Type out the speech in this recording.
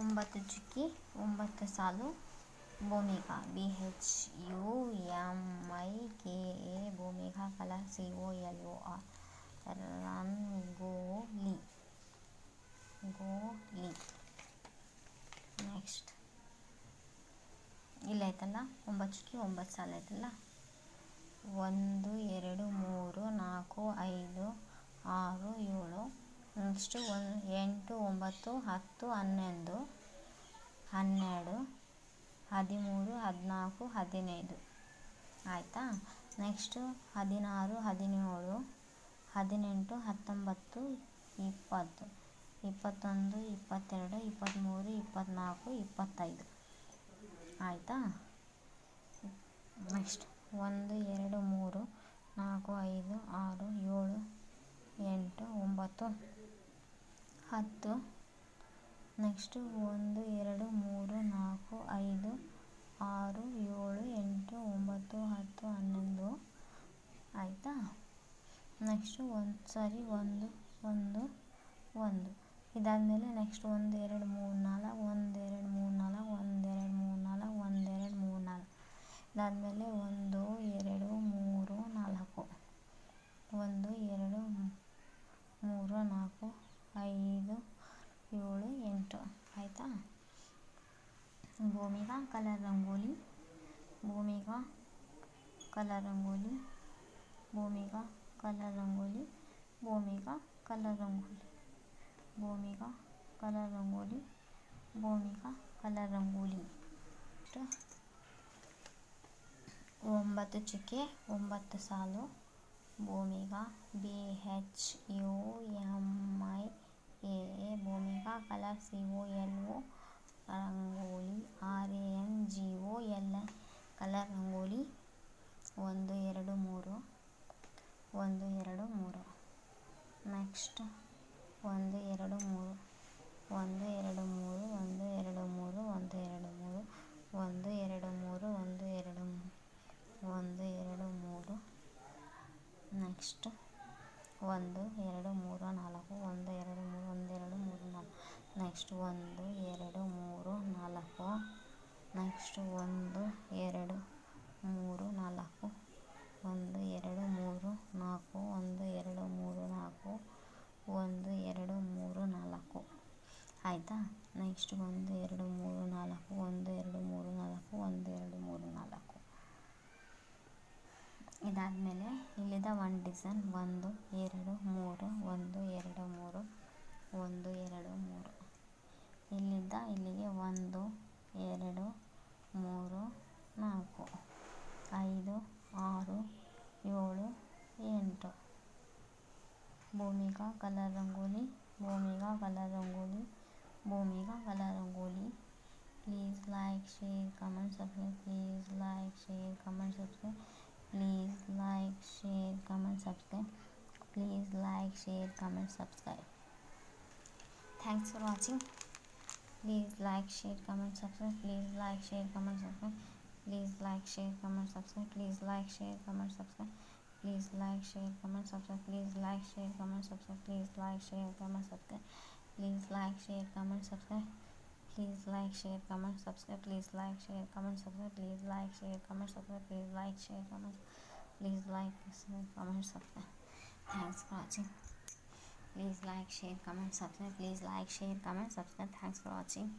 ಒಂಬತ್ತು ಚುಕ್ಕಿ ಒಂಬತ್ತು ಸಾಲು Bhumika BHUMIKA Bhumika colour COLOR rangoli next ಇಲ್ಲೈತಲ್ಲ 9 ಚುಕ್ಕಿ 9 ಸಾಲು ಐತಲ್ಲ 1 2 3 4 5 6 7 ನೆಕ್ಸ್ಟ್ 8 9 10 11 12 13 14 15 ಆಯಿತಾ. ನೆಕ್ಸ್ಟು 16 17 18 19 20 21 22 23 24 25 ಆಯಿತಾ. ನೆಕ್ಸ್ಟ್ 1 2 3 4 5 6 7 8 9 10 ನೆಕ್ಸ್ಟು 1 2 3 4 5 6 7 8 9 10 11 ಆಯಿತಾ. ನೆಕ್ಸ್ಟು ಒಂದು ಇದಾದಮೇಲೆ ನೆಕ್ಸ್ಟ್ 1 2 3 4 1 2 3 4 1 2 3 4 1 2 3 4 ಇದಾದಮೇಲೆ 1 2 3 4 1 2 3 4 5 7 8 ಆಯಿತಾ. Bhumika colour rangoli Bhoomika colour rangoli Bhoomika colour rangoli Bhoomika colour rangoli Bhoomika colour rangoli Bhoomika colour rangoli 9 ಚುಕ್ಕೆ 9 ಸಾಲು Bhumika BHUMIKA Bhumika colour COLO rangoli RANGOLI colour rangoli 1 2 3 1 2 3 next 1 2 3 1 2 3 1 2 3 1 2 3 1 2 3 1 2 3 next 1 2 3 4 1 2 3 1 2 3 4 next 1 2 3 4 next 1 2 3 4 1 2 3 4 1 2 3 4 1 2 3 4 ಆಯಿತಾ. ನೆಕ್ಸ್ಟ್ 1 2 3 4 1 2 3 4 1 2 3 4 ಇದಾದಮೇಲೆ ಇಲ್ಲಿದ್ದ ಒಂದು ಡಿಸೈನ್ 1 2 3 1 2 3 1 2 3 ಇಲ್ಲಿದ್ದ ಇಲ್ಲಿಗೆ 1 2 3 4 5 6 7 8 Bhoomika colour rangoli Bhoomika colour rangoli Bhoomika colour rangoli. Please like share comment subscribe please like share comment subscribe please like share comment subscribe please like share comment subscribe. Thanks for watching. Please like share comment subscribe please like share comment subscribe please like share comment subscribe please like share comment subscribe please like share comment subscribe please like share comment subscribe please like share comment subscribe please like share comment subscribe please like share comment subscribe please like share comment subscribe please like share comment subscribe please like share comment please like share comment subscribe. Thanks for watching. Please like share comment subscribe please like share comment subscribe. Thanks for watching.